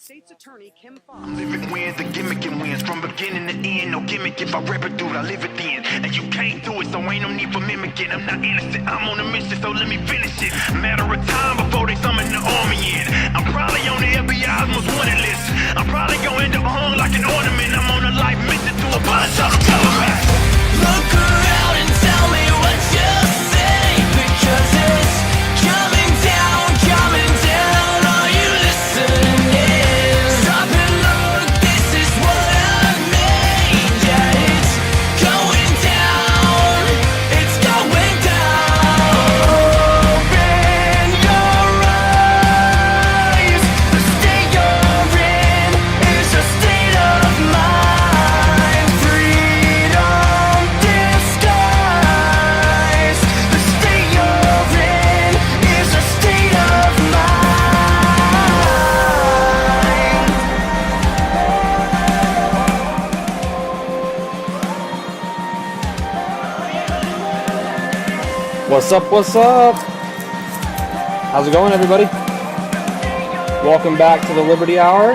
I'm living wins, the gimmick and wins from beginning to end. No gimmick if I rap it, dude, I live it then. And you can't do it, so ain't no need for mimicking. I'm not innocent, I'm on a mission, so let me finish it. Matter of time before they summon the army in. I'm probably on the FBI's most wanted list. I'm probably going to hung like an ornament. I'm on a life mission to abolish all the government. Look around and tell me what you think, because it's coming down, are you listening? Stop and look, this is what I made. Yeah, it's going down, it's going down. Open your eyes, the state you're in is a state of mind. Freedom disguise, the state you're in is a state of mind. What's up, what's up? How's it going, everybody? Welcome back to the Liberty Hour.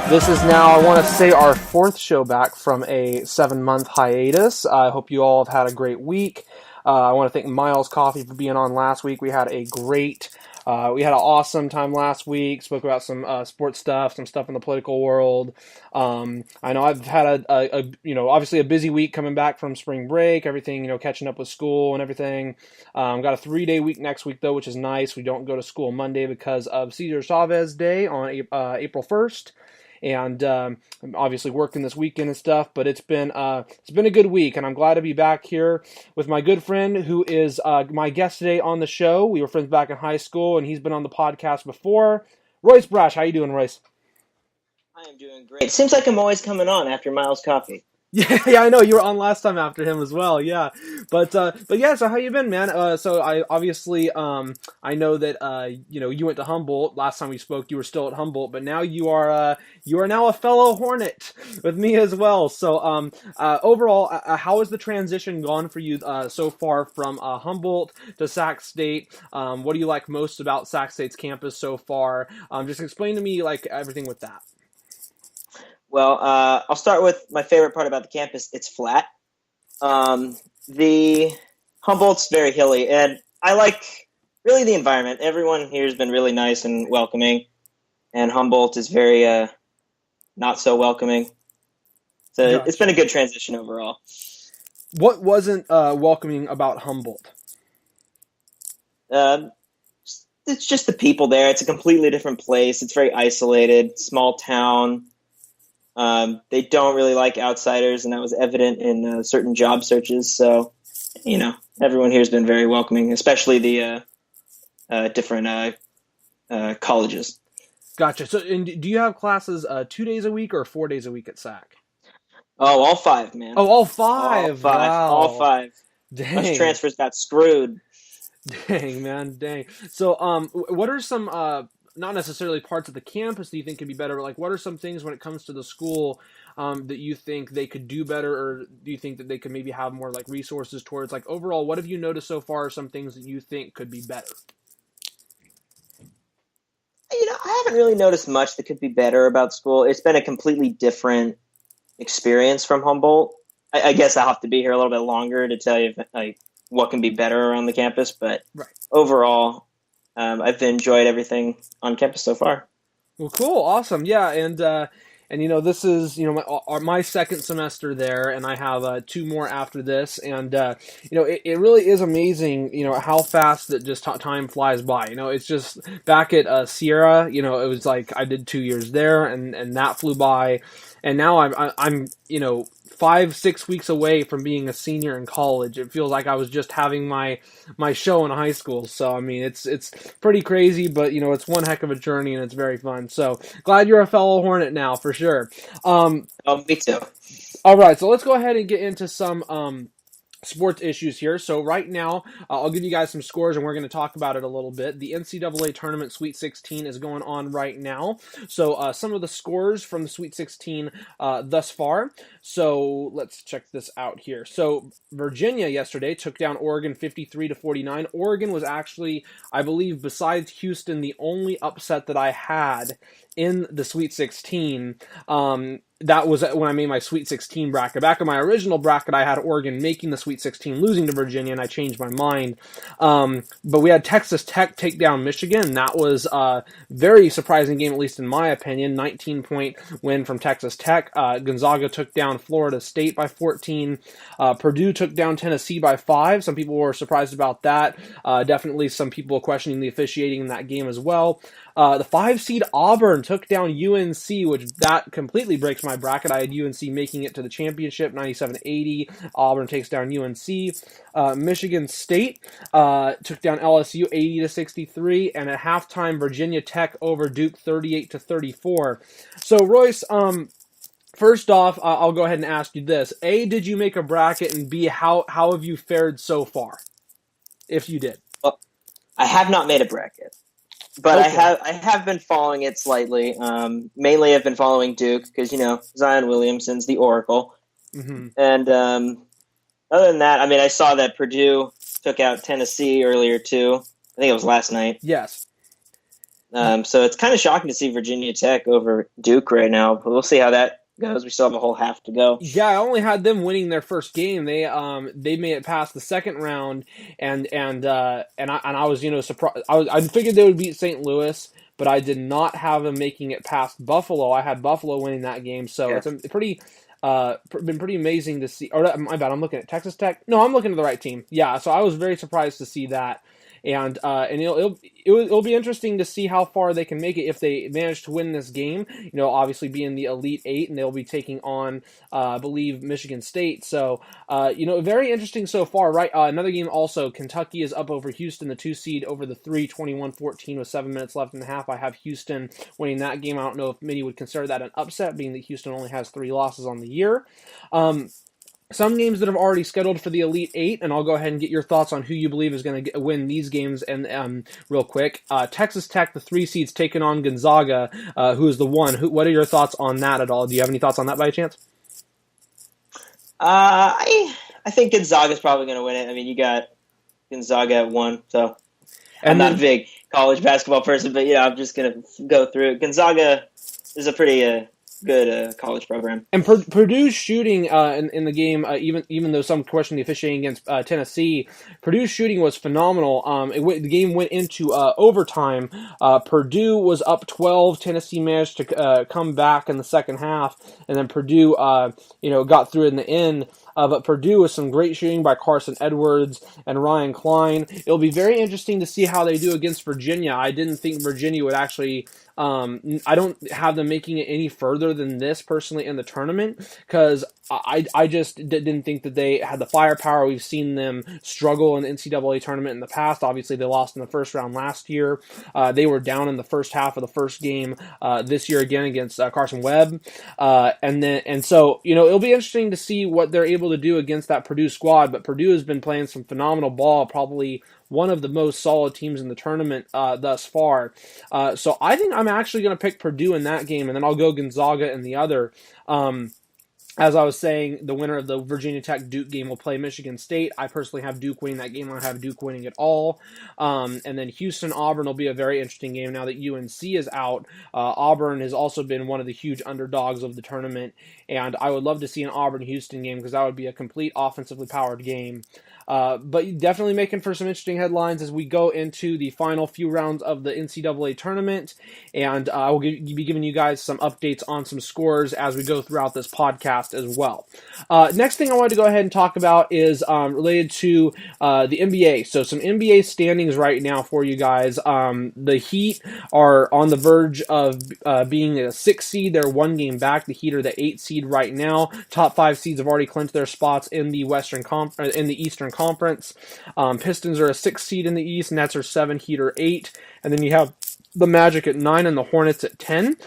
This is now, I want to say, our fourth show back from a 7-month hiatus. I hope you all have had a great week. I want to thank Miles Coffee for being on last week. We had an awesome time last week. Spoke about some sports stuff, some stuff in the political world. I know I've had obviously a busy week coming back from spring break, everything, catching up with school and everything. Got a 3-day week next week, though, which is nice. We don't go to school Monday because of Cesar Chavez Day on April 1st. And I'm obviously working this weekend and stuff, but it's been a good week, and I'm glad to be back here with my good friend who is my guest today on the show. We were friends back in high school, and he's been on the podcast before. Royce Brash, how you doing, Royce? I am doing great. It seems like I'm always coming on after Miles Coffee. Yeah, I know you were on last time after him as well. Yeah, but yeah. So how you been, man? So I obviously I know that you went to Humboldt last time we spoke. You were still at Humboldt, but now you are now a fellow Hornet with me as well. So overall, how has the transition gone for you so far from Humboldt to Sac State? What do you like most about Sac State's campus so far? Just explain to me like everything with that. Well, I'll start with my favorite part about the campus. It's flat. The Humboldt's very hilly, and I like really the environment. Everyone here has been really nice and welcoming, and Humboldt is very not so welcoming. So Gotcha. It's been a good transition overall. What wasn't welcoming about Humboldt? It's just the people there. It's a completely different place. It's very isolated, small town. They don't really like outsiders, and that was evident in certain job searches. So, everyone here has been very welcoming, especially the different colleges. Gotcha. So, and do you have classes 2 days a week or 4 days a week at SAC? Oh, all 5, man. Oh, all 5. Wow. All 5. Dang. Us transfers got screwed. Dang, man. Dang. So, what are some not necessarily parts of the campus that you think could be better, but like what are some things when it comes to the school that you think they could do better, or do you think that they could maybe have more like resources towards, like overall, what have you noticed so far, some things that you think could be better? I haven't really noticed much that could be better about school. It's been a completely different experience from Humboldt. I guess I'll have to be here a little bit longer to tell you what can be better around the campus, but right. Overall, I've enjoyed everything on campus so far. Well, cool, awesome, yeah, and this is my second semester there, and I have 2 more after this, and it really is amazing, how fast that just time flies by. It's just back at Sierra, it was like I did 2 years there, and that flew by, and now I'm 5-6 weeks away from being a senior in college. It feels like I was just having my show in high school. So I mean, it's pretty crazy, but it's one heck of a journey, and it's very fun. So glad you're a fellow Hornet now for sure. Oh, me too. All right, so let's go ahead and get into some sports issues here. So right now, I'll give you guys some scores and we're going to talk about it a little bit. The NCAA Tournament Sweet 16 is going on right now. So some of the scores from the Sweet 16 thus far. So let's check this out here. So Virginia yesterday took down Oregon 53-49. Oregon was actually, I believe, besides Houston, the only upset that I had in the Sweet 16. That was when I made my Sweet 16 bracket. Back in my original bracket, I had Oregon making the Sweet 16, losing to Virginia, and I changed my mind. But we had Texas Tech take down Michigan. That was a very surprising game, at least in my opinion. 19-point win from Texas Tech. Gonzaga took down Florida State by 14. Purdue took down Tennessee by 5. Some people were surprised about that. Definitely some people questioning the officiating in that game as well. The 5-seed Auburn took down UNC, which that completely breaks my bracket. I had UNC making it to the championship, 97-80. Auburn takes down UNC. Michigan State took down LSU, 80-63, and at halftime, Virginia Tech over Duke, 38-34. So, Royce, first off, I'll go ahead and ask you this: A, did you make a bracket, and B, how have you fared so far, if you did? Well, I have not made a bracket. But Okay. I have been following it slightly. Mainly, I've been following Duke because Zion Williamson's the Oracle, and other than that, I mean, I saw that Purdue took out Tennessee earlier too. I think it was last night. Yes. So it's kind of shocking to see Virginia Tech over Duke right now. But we'll see how that goes. We still have a whole half to go. Yeah, I only had them winning their first game. They made it past the second round, and I was surprised. I figured they would beat St. Louis, but I did not have them making it past Buffalo. I had Buffalo winning that game, so Yeah. it's a pretty been pretty amazing to see. Or my bad, I'm looking at Texas Tech. No, I'm looking at the right team. Yeah, so I was very surprised to see that. And it'll be interesting to see how far they can make it if they manage to win this game. Obviously being the Elite Eight, and they'll be taking on, I believe, Michigan State. So, very interesting so far, right? Another game also, Kentucky is up over Houston, the 2 seed over the 3, 21-14 with 7 minutes left in the half. I have Houston winning that game. I don't know if many would consider that an upset, being that Houston only has 3 losses on the year. Some games that have already scheduled for the Elite Eight, and I'll go ahead and get your thoughts on who you believe is going to win these games. And real quick, Texas Tech, the 3 seeds, taking on Gonzaga, who is the 1. What are your thoughts on that at all? Do you have any thoughts on that by chance? I think Gonzaga's probably going to win it. I mean, you got Gonzaga at 1, so I'm not a big college basketball person, but I'm just going to go through it. Gonzaga is a pretty good college program. And Purdue's shooting in the game, even though some question the officiating against Tennessee, Purdue's shooting was phenomenal. The game went into overtime. Purdue was up 12. Tennessee managed to come back in the second half, and then Purdue, got through in the end. But Purdue with some great shooting by Carson Edwards and Ryan Klein. It'll be very interesting to see how they do against Virginia. I didn't think Virginia would actually. I don't have them making it any further than this personally in the tournament, because I just didn't think that they had the firepower. We've seen them struggle in the NCAA tournament in the past. Obviously, they lost in the first round last year. They were down in the first half of the first game this year again against Carson Webb. So it'll be interesting to see what they're able to do against that Purdue squad. But Purdue has been playing some phenomenal ball, probably one of the most solid teams in the tournament thus far. So I think I'm actually going to pick Purdue in that game, and then I'll go Gonzaga in the other. As I was saying, the winner of the Virginia Tech-Duke game will play Michigan State. I personally have Duke winning that game. I don't have Duke winning it all. And then Houston-Auburn will be a very interesting game now that UNC is out. Auburn has also been one of the huge underdogs of the tournament, and I would love to see an Auburn-Houston game because that would be a complete offensively powered game. But definitely making for some interesting headlines as we go into the final few rounds of the NCAA tournament, and I will be giving you guys some updates on some scores as we go throughout this podcast as well. Next thing I wanted to go ahead and talk about is related to the NBA. So some NBA standings right now for you guys. The Heat are on the verge of being a 6 seed. They're 1 game back. The Heat are the 8 seed right now. Top 5 seeds have already clinched their spots in the Eastern Conference. Pistons are a 6 seed in the East. Nets are 7. Heat are 8. And then you have the Magic at 9 and the Hornets at 10.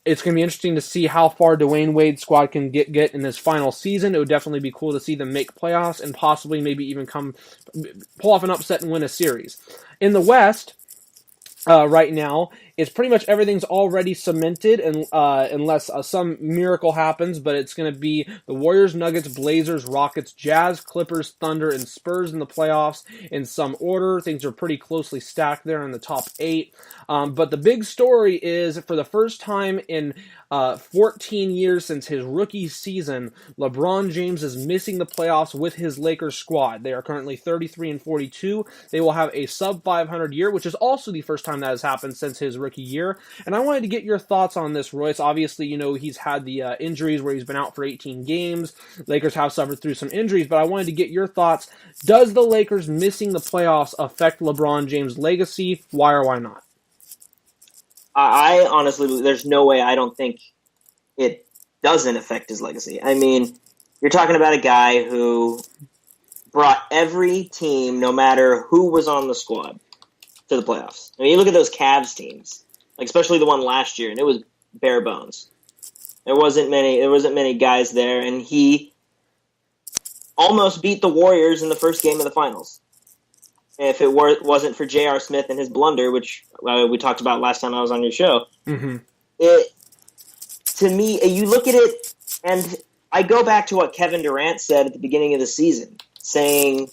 It's going to be interesting to see how far Dwayne Wade's squad can get in his final season. It would definitely be cool to see them make playoffs and possibly maybe even pull off an upset and win a series. In the West, right now, it's pretty much everything's already cemented, and unless some miracle happens. But it's going to be the Warriors, Nuggets, Blazers, Rockets, Jazz, Clippers, Thunder, and Spurs in the playoffs in some order. Things are pretty closely stacked there in the top 8. But the big story is, for the first time in 14 years since his rookie season, LeBron James is missing the playoffs with his Lakers squad. They are currently 33-42. They will have a sub-500 year, which is also the first time that has happened since his rookie year. And I wanted to get your thoughts on this, Royce. Obviously, he's had the injuries where he's been out for 18 games. Lakers have suffered through some injuries, but I wanted to get your thoughts. Does the Lakers missing the playoffs affect LeBron James' legacy? Why or why not? I honestly, there's no way I don't think it doesn't affect his legacy. I mean, you're talking about a guy who brought every team, no matter who was on the squad, to the playoffs. I mean, you look at those Cavs teams, like especially the one last year, and it was bare bones. There wasn't many guys there, and he almost beat the Warriors in the first game of the finals. If it wasn't for J.R. Smith and his blunder, which we talked about last time I was on your show, to me, you look at it, and I go back to what Kevin Durant said at the beginning of the season, saying,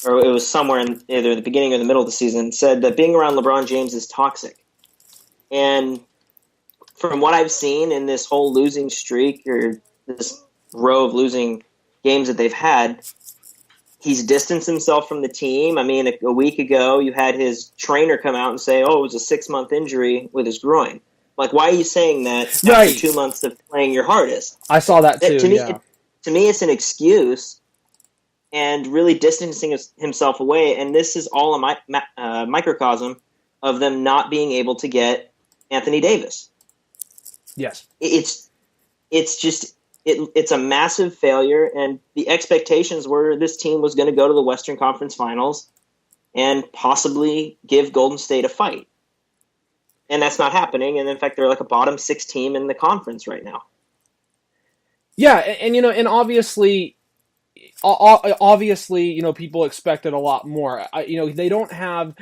or it was somewhere in either the beginning or the middle of the season, said that being around LeBron James is toxic. And from what I've seen in this whole losing streak, or this row of losing games that they've had, he's distanced himself from the team. I mean, a week ago, you had his trainer come out and say, it was a 6-month injury with his groin. Like, why are you saying that after 2 months of playing your hardest? I saw that too, To me, it's an excuse and really distancing himself away. And this is all a microcosm of them not being able to get Anthony Davis. Yes. It's a massive failure, and the expectations were this team was going to go to the Western Conference Finals and possibly give Golden State a fight. And that's not happening, and in fact, they're like a bottom 6 team in the conference right now. Yeah, and obviously, people expected a lot more. They don't have,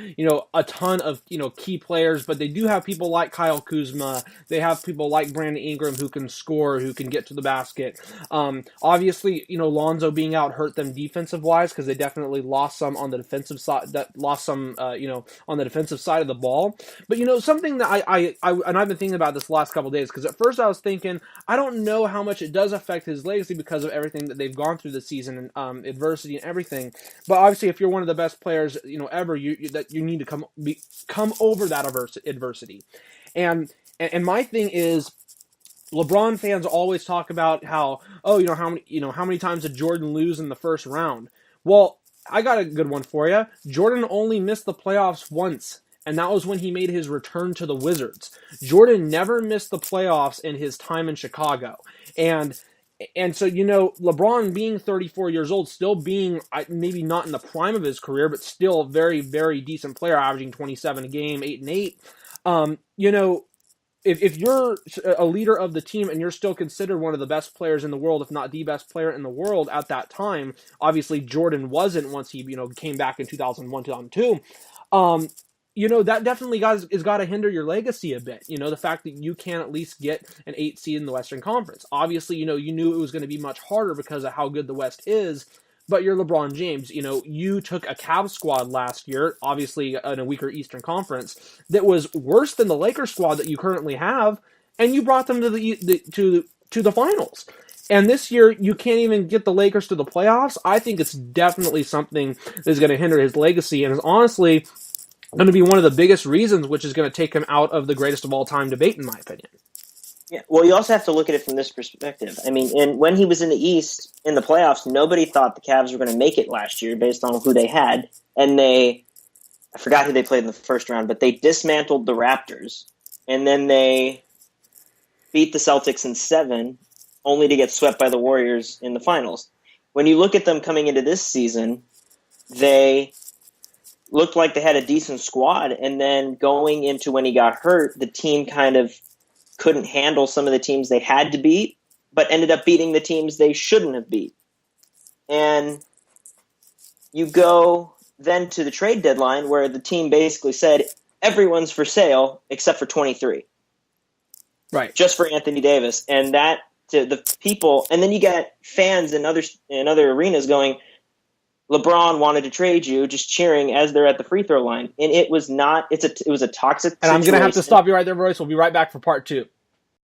a ton of, key players, but they do have people like Kyle Kuzma. They have people like Brandon Ingram who can score, who can get to the basket. Obviously, Lonzo being out hurt them defensive-wise because they definitely lost some on the defensive side, on the defensive side of the ball. But, something that and I've been thinking about this the last couple of days, because at first I was thinking, I don't know how much it does affect his legacy because of everything that they've gone through this season and adversity and everything. But obviously, if you're one of the best players, ever, you need to come over that adversity. And my thing is, LeBron fans always talk about how how many times did Jordan lose in the first round? Well, I got a good one for you. Jordan only missed the playoffs once, and that was when he made his return to the Wizards. Jordan never missed the playoffs in his time in Chicago. And so, LeBron being 34 years old, still being maybe not in the prime of his career, but still a very, very decent player, averaging 27 a game, 8 and 8. If you're a leader of the team and you're still considered one of the best players in the world, if not the best player in the world at that time, obviously Jordan wasn't once he, came back in 2001, 2002. That definitely has got to hinder your legacy a bit. The fact that you can't at least get an 8 seed in the Western Conference. Obviously, you knew it was going to be much harder because of how good the West is, but you're LeBron James. You took a Cavs squad last year, obviously in a weaker Eastern Conference, that was worse than the Lakers squad that you currently have, and you brought them to the finals. And this year, you can't even get the Lakers to the playoffs. I think it's definitely something that's going to hinder his legacy, and is honestly going to be one of the biggest reasons, which is going to take him out of the greatest of all time debate, in my opinion. Yeah, well, you also have to look at it from this perspective. I mean, when he was in the East, in the playoffs, nobody thought the Cavs were going to make it last year based on who they had. And I forgot who they played in the first round, but they dismantled the Raptors. And then they beat the Celtics in 7, only to get swept by the Warriors in the finals. When you look at them coming into this season, they looked like they had a decent squad, and then going into when he got hurt, the team kind of couldn't handle some of the teams they had to beat, but ended up beating the teams they shouldn't have beat. And you go then to the trade deadline where the team basically said everyone's for sale except for 23. Right. Just for Anthony Davis. And that to the people, and then you got fans in other arenas going, LeBron wanted to trade you, just cheering as they're at the free throw line. And it was not, it was a toxic And I'm going to have to stop you right there, Royce. We'll be right back for part 2.